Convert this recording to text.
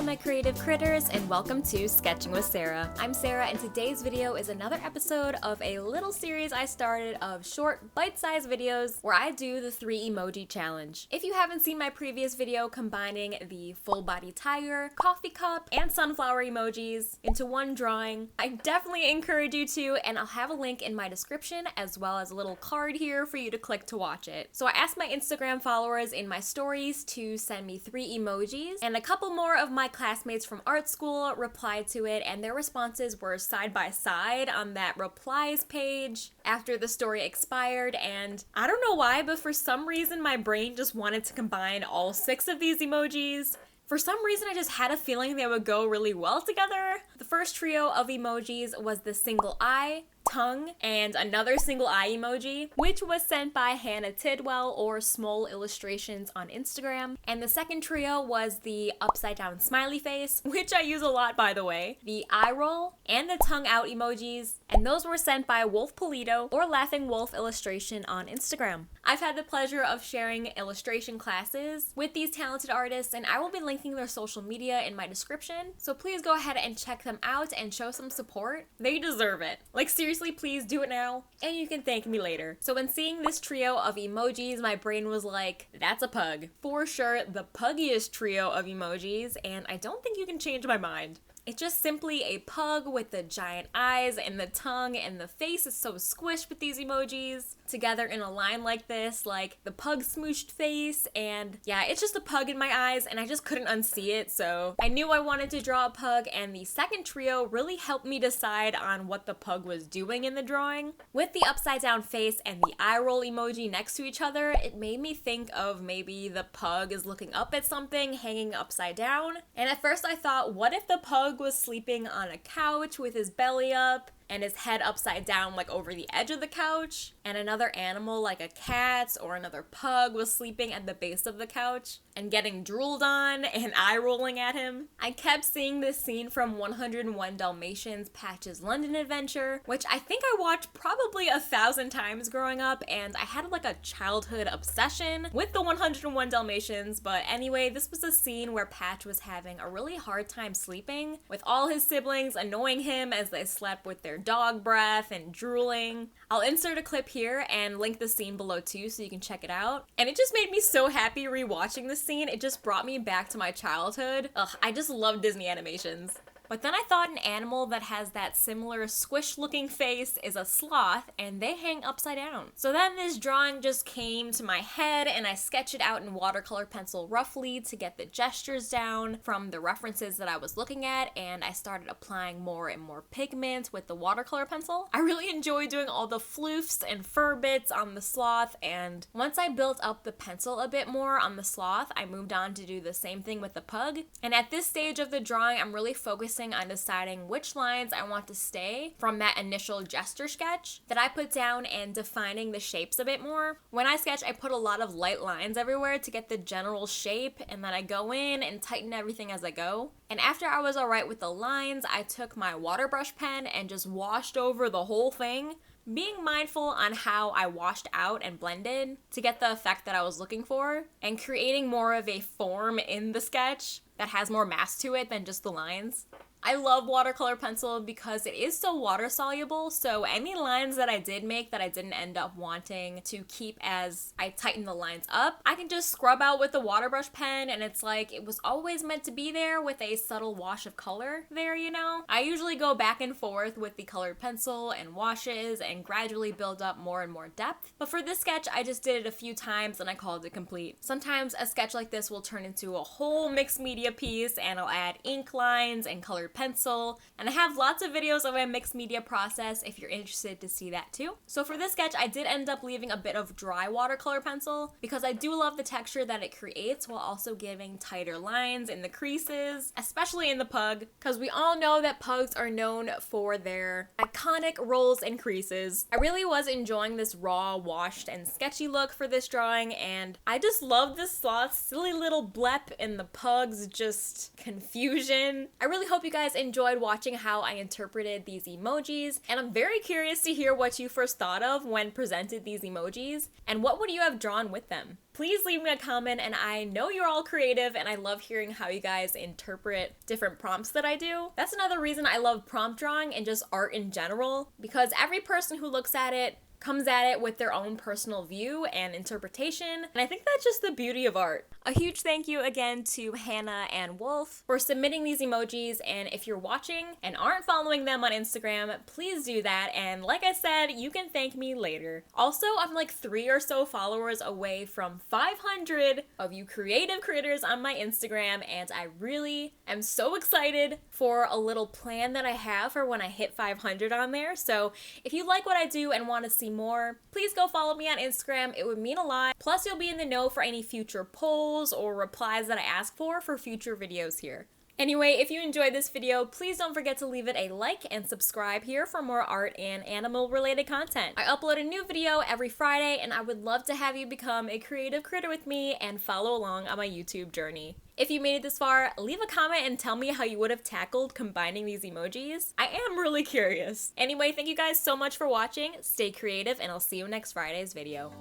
Hello my creative critters, and welcome to Sketching with Sarah. I'm Sarah, and today's video is another episode of a little series I started of short, bite-sized videos where I do the 3 emoji challenge. If you haven't seen my previous video combining the full body tiger, coffee cup, and sunflower emojis into one drawing, I definitely encourage you to, and I'll have a link in my description as well as a little card here for you to click to watch it. So I asked my Instagram followers in my stories to send me 3 emojis, and a couple more of my classmates from art school replied to it, and their responses were side by side on that replies page after the story expired. And I don't know why, but for some reason my brain just wanted to combine all 6 of these emojis. For some reason, I just had a feeling they would go really well together. The first trio of emojis was the single eye, tongue, and another single eye emoji, which was sent by Hannah Tidwell or Small Illustrations on Instagram. And the second trio was the upside down smiley face, which I use a lot by the way, the eye roll, and the tongue out emojis, and those were sent by Wolf Polito or Laughing Wolf Illustration on Instagram. I've had the pleasure of sharing illustration classes with these talented artists, and I will be linking their social media in my description, so please go ahead and check them out and show some support. They deserve it. Like seriously, please do it now, and you can thank me later. So when seeing this trio of emojis, my brain was like, that's a pug. For sure, the puggiest trio of emojis, and I don't think you can change my mind. It's just simply a pug with the giant eyes and the tongue, and the face is so squished with these emojis together in a line like this, like the pug smooshed face. And yeah, it's just a pug in my eyes, and I just couldn't unsee it, so I knew I wanted to draw a pug, and the second trio really helped me decide on what the pug was doing in the drawing. With the upside down face and the eye roll emoji next to each other, it made me think of maybe the pug is looking up at something hanging upside down. And at first I thought, what if the pug was sleeping on a couch with his belly up and his head upside down, like over the edge of the couch, and another animal like a cat or another pug was sleeping at the base of the couch and getting drooled on and eye rolling at him. I kept seeing this scene from 101 Dalmatians Patch's London Adventure, which I think I watched probably 1,000 times growing up, and I had like a childhood obsession with the 101 Dalmatians. But anyway, this was a scene where Patch was having a really hard time sleeping, with all his siblings annoying him as they slept with their dog breath and drooling. I'll insert a clip here and link the scene below too so you can check it out. And it just made me so happy rewatching this scene. It just brought me back to my childhood. Ugh, I just love Disney animations. But then I thought an animal that has that similar squish-looking face is a sloth, and they hang upside down. So then this drawing just came to my head, and I sketched it out in watercolor pencil roughly to get the gestures down from the references that I was looking at, and I started applying more and more pigment with the watercolor pencil. I really enjoy doing all the floofs and fur bits on the sloth, and once I built up the pencil a bit more on the sloth, I moved on to do the same thing with the pug. And at this stage of the drawing, I'm really focusing on deciding which lines I want to stay from that initial gesture sketch that I put down and defining the shapes a bit more. When I sketch, I put a lot of light lines everywhere to get the general shape, and then I go in and tighten everything as I go. And after I was alright with the lines, I took my water brush pen and just washed over the whole thing, being mindful on how I washed out and blended to get the effect that I was looking for, and creating more of a form in the sketch that has more mass to it than just the lines. I love watercolor pencil because it is so water soluble, so any lines that I did make that I didn't end up wanting to keep as I tighten the lines up, I can just scrub out with the water brush pen, and it's like it was always meant to be there with a subtle wash of color there, you know? I usually go back and forth with the colored pencil and washes and gradually build up more and more depth, but for this sketch I just did it a few times and I called it complete. Sometimes a sketch like this will turn into a whole mixed media piece, and I'll add ink lines and colored pencil, and I have lots of videos of my mixed media process if you're interested to see that too. So for this sketch, I did end up leaving a bit of dry watercolor pencil because I do love the texture that it creates while also giving tighter lines in the creases, especially in the pug, because we all know that pugs are known for their iconic rolls and creases. I really was enjoying this raw, washed, and sketchy look for this drawing, and I just love this sloth's silly little blep and the pug's just confusion. I really hope you guys guys enjoyed watching how I interpreted these emojis, and I'm very curious to hear what you first thought of when presented these emojis, and what would you have drawn with them? Please leave me a comment, and I know you're all creative, and I love hearing how you guys interpret different prompts that I do. That's another reason I love prompt drawing and just art in general, because every person who looks at it comes at it with their own personal view and interpretation, and I think that's just the beauty of art. A huge thank you again to Hannah and Wolf for submitting these emojis, and if you're watching and aren't following them on Instagram, please do that, and like I said, you can thank me later. Also, I'm like 3 or so followers away from 500 of you creative critters on my Instagram, and I really am so excited for a little plan that I have for when I hit 500 on there. So if you like what I do and want to see more, please go follow me on Instagram. It would mean a lot. Plus, you'll be in the know for any future polls or replies that I ask for future videos here. Anyway, if you enjoyed this video, please don't forget to leave it a like and subscribe here for more art and animal related content. I upload a new video every Friday, and I would love to have you become a creative critter with me and follow along on my YouTube journey. If you made it this far, leave a comment and tell me how you would have tackled combining these emojis. I am really curious. Anyway, thank you guys so much for watching. Stay creative, and I'll see you next Friday's video.